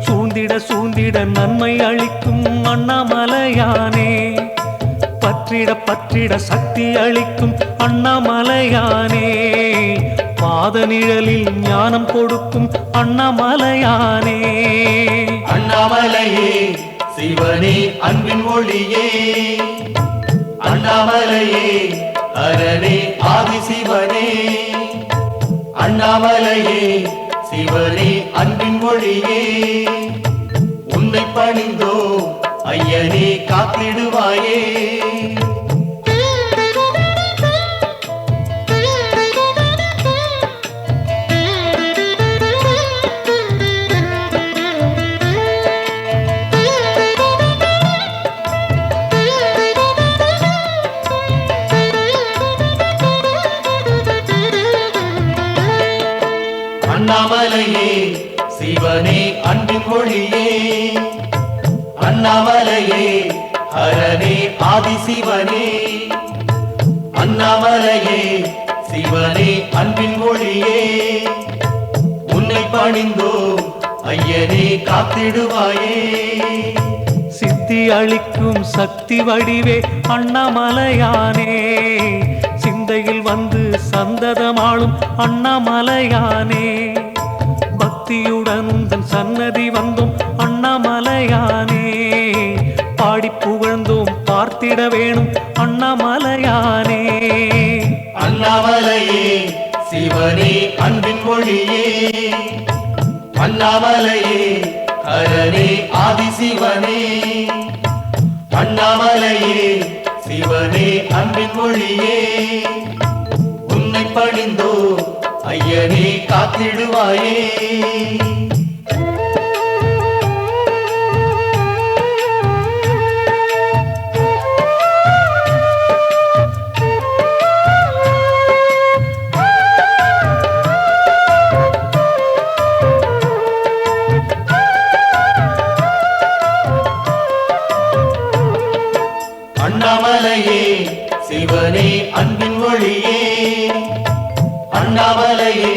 சூழ்ந்திட சூழ்ந்திட நன்மை அளிக்கும் அண்ணாமலையானே பற்றிட பற்றிட சக்தி அளிக்கும் அண்ணாமலையானே பாத நிழலில் ஞானம் கொடுக்கும் அண்ணாமலையானே அண்ணாமலையே சிவனே அன்பின் ஒளியே அண்ணாமலையே அரணே ஆதிசிவனே அண்ணாமலையே சிவனே அன்பின் ஒளியே உன்னை பணிந்தோ ஐயனே காத்திடுவாயே அண்ணாமலையே சிவனே அன்பின் ஒளியே அண்ணாமலையே ஹரனே ஆதிசிவனே அண்ணாமலையே சிவனே அன்பின் ஒளியே உன்னை பணிந்தோ ஐயனே காத்திடுவாயே சித்தி அளிக்கும் சக்தி வடிவே அண்ணாமலையானே சிந்தையில் வந்து சந்ததமாளும் அண்ணாமலையானே பக்தியுடன் உந்தன் சன்னதி வந்தோம் அண்ணாமலையானே பாடி புகழ்ந்தோம் பார்த்திட வேணும் அண்ணாமலையானே அண்ணாமலையே சிவனே அன்பின் ஒளியே அண்ணாமலையே ஹரனே ஆதிசிவனே அண்ணாமலையே சிவனே அன்பின் ஒளியே உன்னை பணிந்தோ ஐயனே காத்திடுவாயே அண்ணாமலையே சிவனே அன்பின் ஒளியே அண்ணாமலையே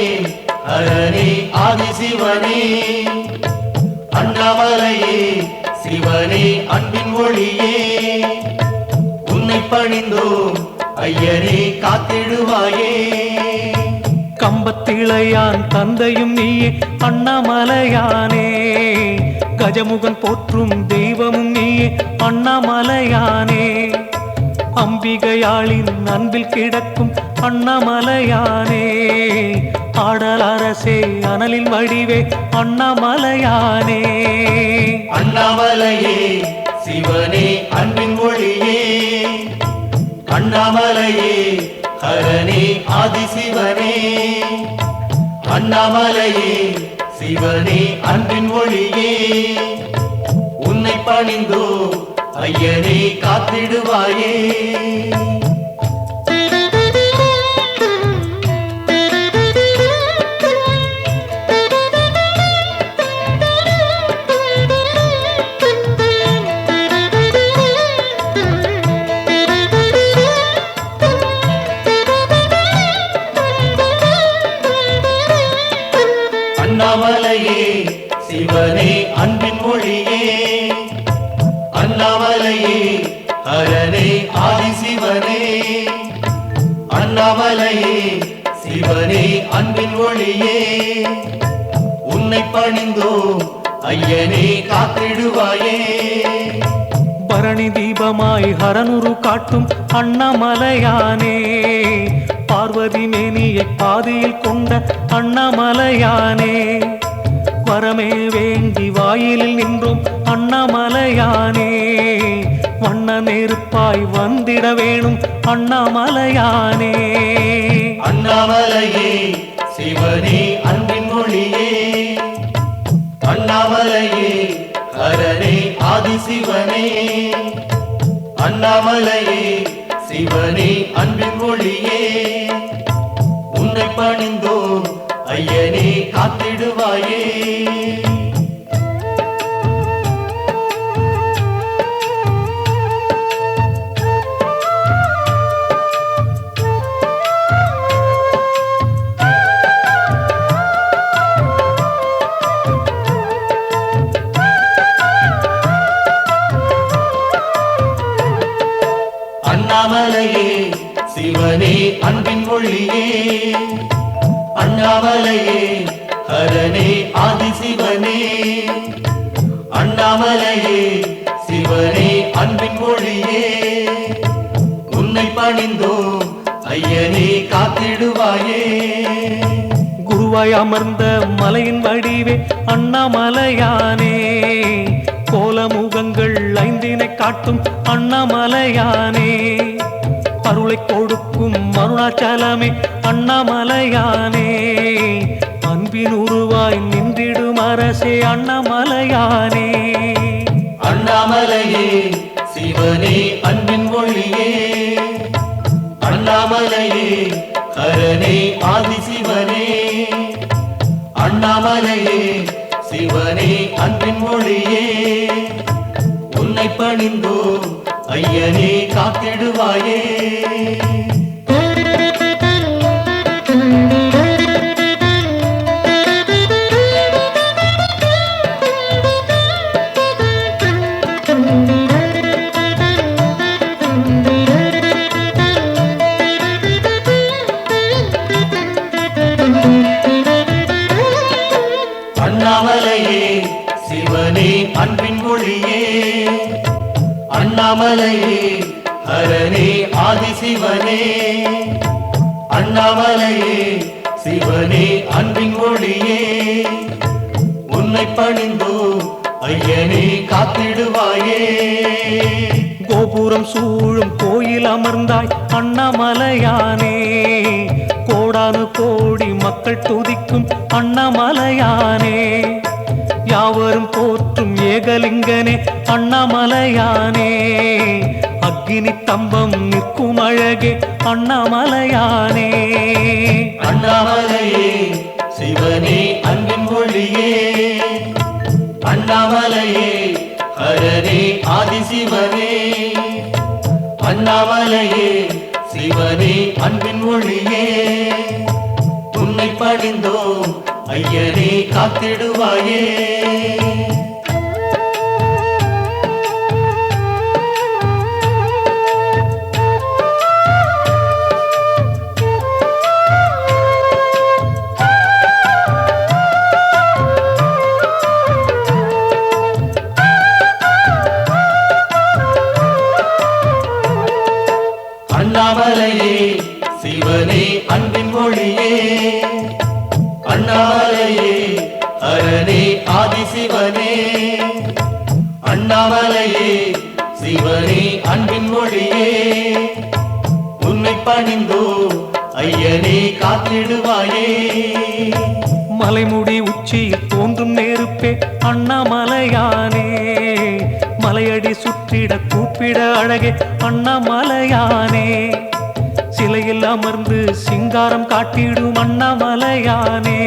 ஹரனே ஆதிசிவனே அண்ணாமலையே சிவனே அன்பின் ஒளியே உன்னை பணிந்தோ ஐயனே காத்திடுவாயே கம்பத்திளையான் தந்தையும் நீயே அண்ணாமலையானே கஜமுகன் போற்றும் தெய்வமும் நீயே அண்ணாமலையானே அம்பிகையாளின் அன்பில் கிடக்கும் அண்ணாமலையானே ஆடல் அரசே அனலின் வடிவே அண்ணாமலையானே அண்ணாமலையே சிவனே அன்பின் ஒளியே அண்ணாமலையே ஹரனே ஆதிசிவனே அண்ணாமலையே சிவனே அன்பின் ஒளியே உன்னை பணிந்தோ ஐயனே காத்திடுவாயே அண்ணாமலையே சிவனே அன்பின் ஒளியே அண்ணாமலையே ஹரனே ஆதிசிவனே அண்ணாமலையே சிவனே அன்பின் ஒளியே உன்னை பணிந்தோ ஐயனே காத்திடுவாயே பரணி தீபமாய் ஹரனுரு காட்டும் அண்ணாமலையானே பார்வதி மேனியை பாதியில் கொண்ட அண்ணாமலையானே வரமே வேண்டி வாயிலில் நின்றோம் அண்ணாமலையானே வண்ண நெருப்பாய் வந்திட வேணும் அண்ணாமலையானே அண்ணாமலையே சிவனே அன்பின் ஒளியே அண்ணாமலையே ஹரனே ஆதிசிவனே அண்ணாமலையே சிவனே அன்பின் ஒளியே உன்னை பணிந்தோ ஐயனே காத்திடுவாயே அண்ணாமலையே சிவனே அன்பின் ஒளியே அண்ணாமலையே ஹரனே ஆதிசிவனே அண்ணாமலையே சிவனே அன்பின் ஒளியே உன்னை பணிந்தோ ஐயனே காத்திடுவாயே குருவாய் அமர்ந்த மலையின் வடிவே அண்ணாமலையானே, கோலமுகங்கள் ஐந்தினை காட்டும் அண்ணாமலையானே, அருளை கொடுக்கும் அருணாச்சலமே அண்ணாமலையானே, அன்பின் உருவாய் நின்றிடும் அரசே அண்ணாமலையானே. அண்ணாமலையே சிவனே அன்பின் ஒளியே, அண்ணாமலையே ஹரனே ஆதிசிவனே, அண்ணாமலையே சிவனே அன்பின் ஒளியே, உன்னை பணிந்தோ ஐயனே காத்திடுவாயே. அண்ணாமலையே சிவனே அன்பின் ஒளியே, அண்ணாமலையே ஹரனே ஆதிசிவனே, அண்ணாமலையே சிவனே அன்பின் ஒளியே, உன்னை பணிந்தோ ஐயனே காத்திடுவாயே. கோபுரம் சூழும் கோயில் அமர்ந்தாய் அண்ணாமலையானே, கோடானு கோடி மக்கள் துதிக்கும் அண்ணாமலையானே, யாவரும் போற்றும் ஏகலிங்கனே அண்ணாமலையானே, அக்கினி தம்பம் நிற்கும் அழகே அண்ணாமலையானே. அண்ணாமலையே சிவனே அன்பின் ஒளியே, அண்ணாமலையே ஹரனே ஆதிசிவனே, அண்ணாமலையே சிவனே அன்பின் ஒளியே, உன்னை பணிந்தோ ஐயனே காத்திடுவாயே. அண்ணாமலையே சிவனே அன்பின் ஒளியே, அண்ணாமலையே ஹரனே ஆதிசிவனே, அண்ணாமலையே சிவனே அன்பின் ஒளியே, உன்னை பணிந்தோ ஐயனே காத்திடுவாயே. மலைமுடி உச்சியில் தோன்றும் நெருப்பே அண்ணாமலையானே, மலையடி சுற்றிட கூப்பிட அழகே அண்ணாமலையானே, சிலையில் அமர்ந்து சிங்காரம் காட்டிடும் அண்ணாமலையானே,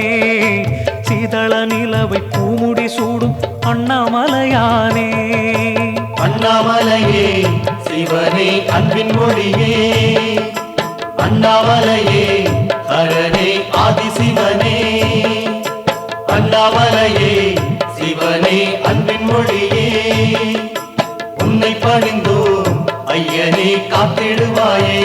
சீதள நிலவை பூமுடி சூடும் அண்ணாமலையானே. அண்ணாமலையே சிவனே அன்பின் ஒளியே, அண்ணாமலையே ஹரனே ஆதிசிவனே, அண்ணாமலையே சிவனே அன்பின் ஒளியே, உன்னை பணிந்தோ ஐயனே காத்திடுவாயே.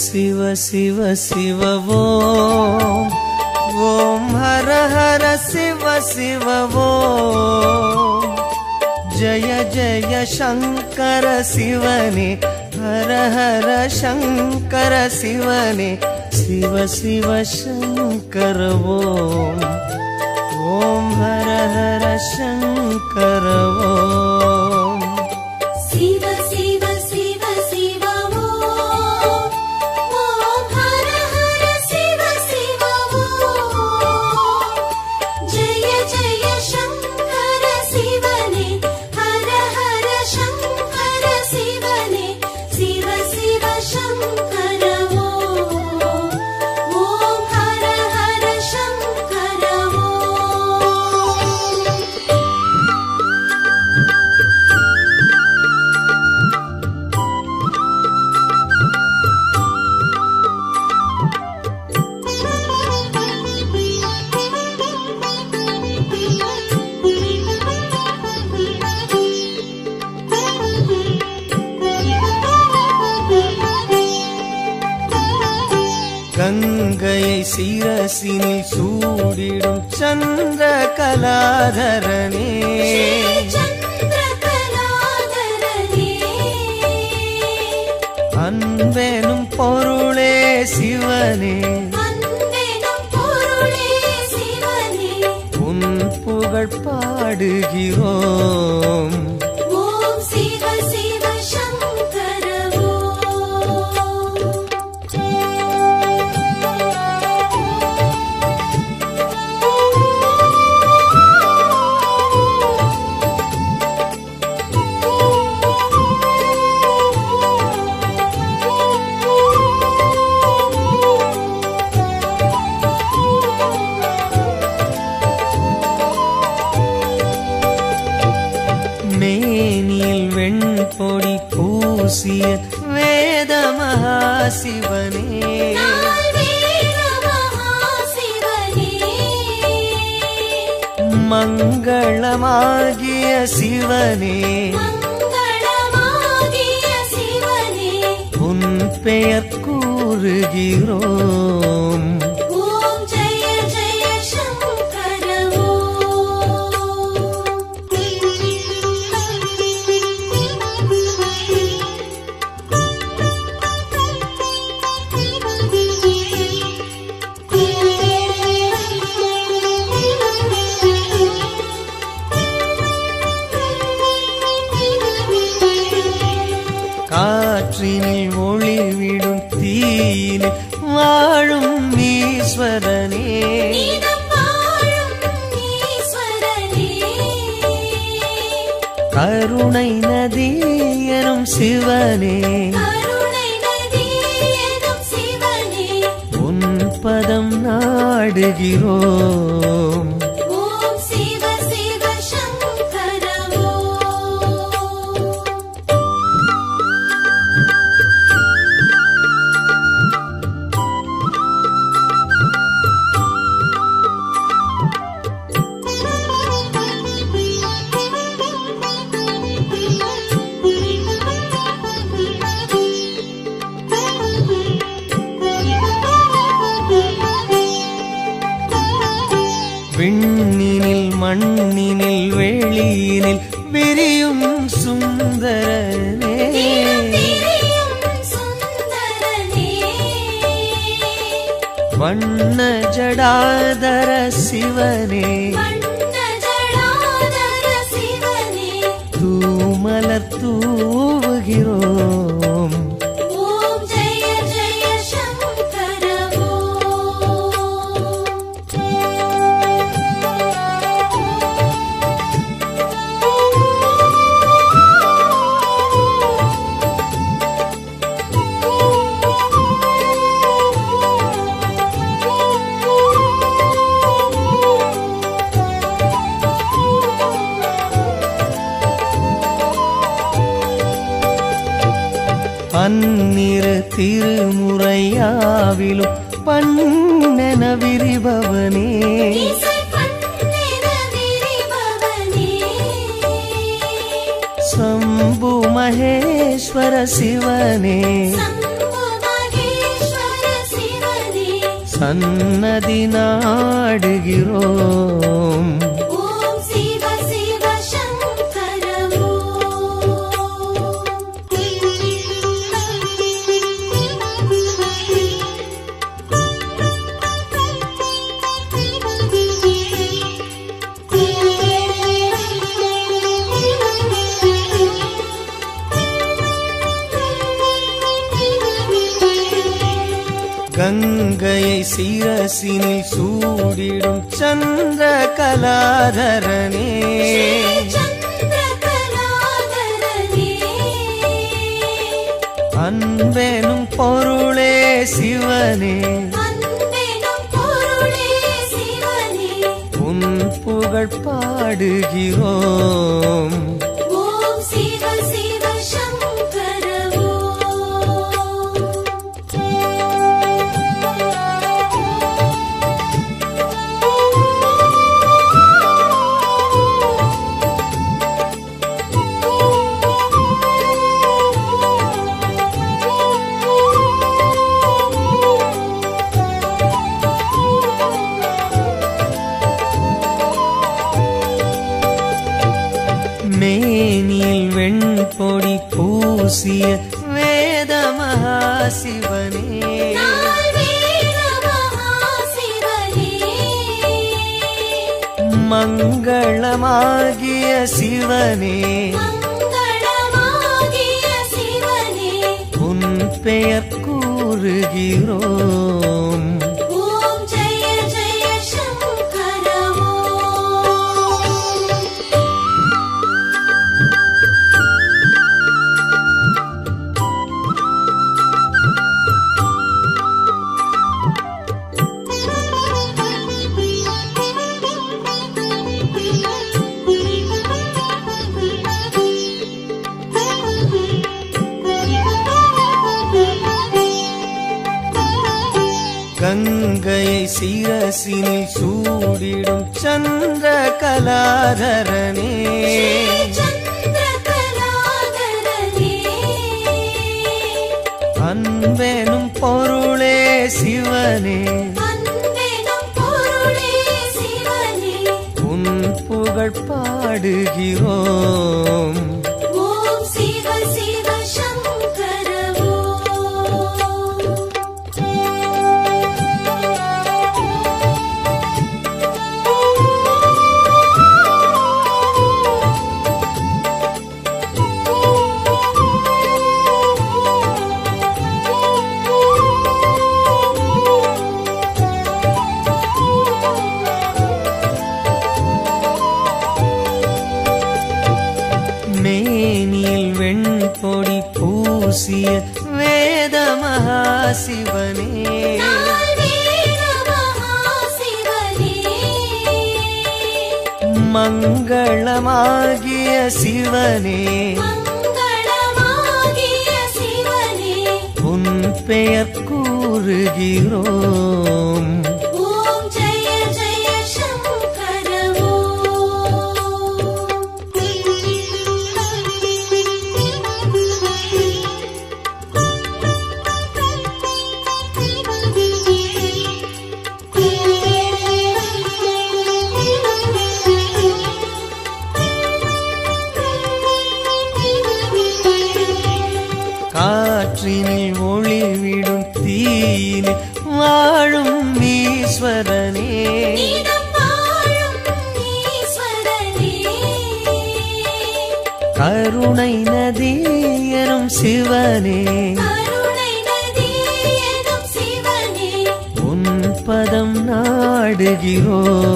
शिव शिव शिव ओम ओम हर हर शिव शिव ओम जय जय शंकर शिवने हर हर शंकर शिवने शिव शिव शंकर ओम ओम हर हर शंकर ओम शिव शिव शिव शिव ओम हर हर शिव शिव ओम जय जय शंकर शिवने हर हर शंकर शिवने शिव शिव சிரசினில் சூடிடும் சந்திர கலாதரனே அன்பெனும் பொருளே சிவனே உன் புகழ் பாடுகிறோம் மேனியில் வெண்பொடி பூசிய வேத மகாசிவனே மங்களமாகிய சிவனே உன் பெயர் கூறுகிறோம் காற்றினில் ஒளிவிடும் தீயில் வாழும் ஈஸ்வரனே கருணை நதி எனும் சிவனே உன் பதம் நாடுகிறோம் விண்ணினில் மண்ணினில் வெளியினில் விரியும் சுந்தரனே வண்ண ஜடாதர சிவனே தூமலர் தூவுகிறோம் பன்னிரு திருமுறையாவிலும் பண்ணென விரிபவனே சம்பு மகேஸ்வர சிவனே சன்னதி நாடுகிறோம் கங்கையை சிரசினில் சூடிடும் சந்திர கலாதரனே அன்பெனும் பொருளே சிவனே உன் புகழ் பாடுகிறோம் மேனியில் வெண்பொடி பூசிய வேத மகாசிவனே மங்களமாகிய சிவனே உன் பெயர் கூறுகிறோம். கங்கையை சிரசினில் சூடிடும் சந்திர கலாதரனே அன்பெனும் பொருளே சிவனே உன் புகழ் பாடுகிறோம். மேனியில் வெண்பொடி பூசிய வேத மகாசிவனே மங்களமாகிய சிவனே உன் பெயர் கூறுகிறோம். காற்றினில் ஒளிவிடும் தீயினில் வாழும் ஈஸ்வரனே கருணை நதி எனும் சிவனே உன் பதம் நாடுகிறோம்.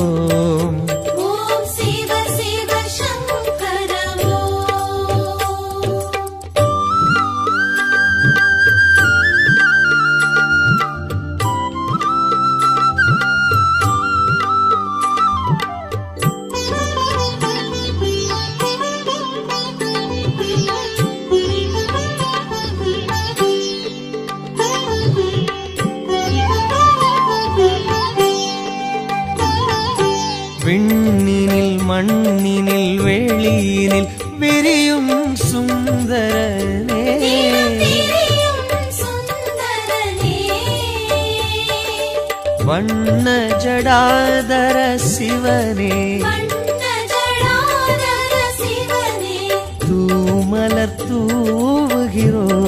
விண்ணினில் மண்ணினில் வெளியினில் விரியும் சுந்தரனே வண்ண ஜடாதர சிவனே தூமலர் தூவுகிறோம்.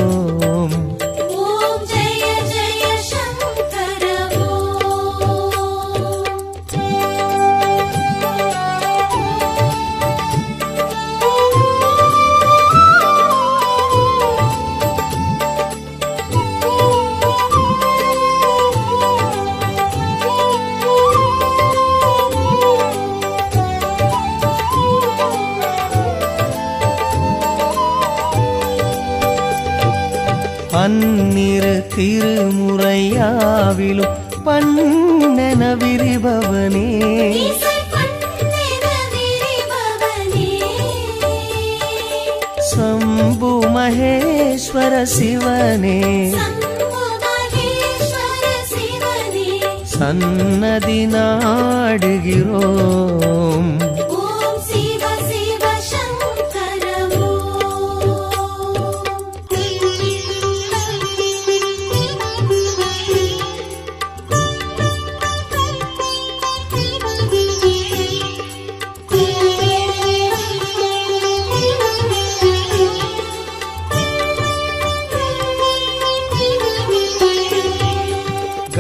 பன்னிரு திருமுறையாவிலும் பண்ணென விரிபவனே சம்பு மகேஸ்வர சிவனே சன்னதி நாடுகிறோம்.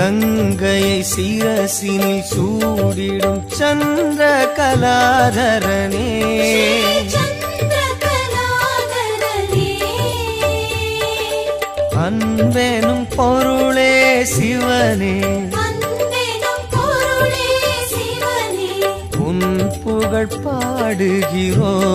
கங்கையை சிரசினில் சூடிடும் சந்திர கலாதரனே அன்பெனும் பொருளே சிவனே உன் புகழ் பாடுகிறோம்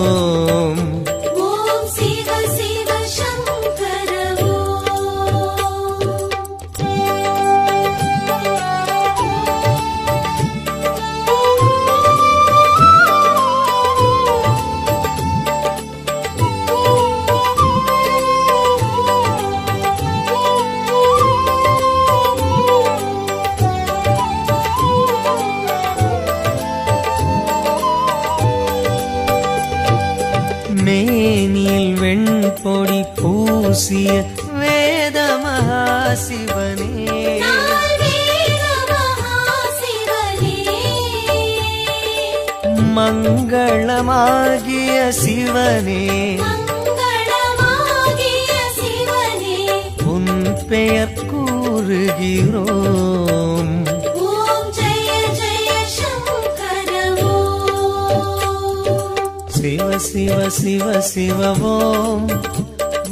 மேனில் வெண்பொடி பூசிய வேத மகாசிவனே மங்களமாகிய சிவனே உன் பெயர் கூறுகிறோம் சிவ சிவ சிவ சிவ ஓம்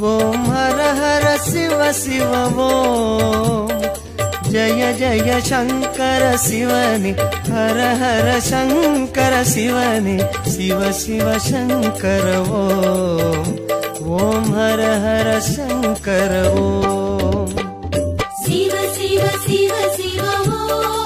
ஓம் ஹர ஹர சிவ சிவ ஓம் ஜய ஜய சங்கர சிவனே ஹர ஹர சங்கர சிவனே சிவ சிவ சங்கர ஓம் ஓம் ஹர ஹர சங்கர ஓம் சிவ சிவ சிவ சிவ ஓம்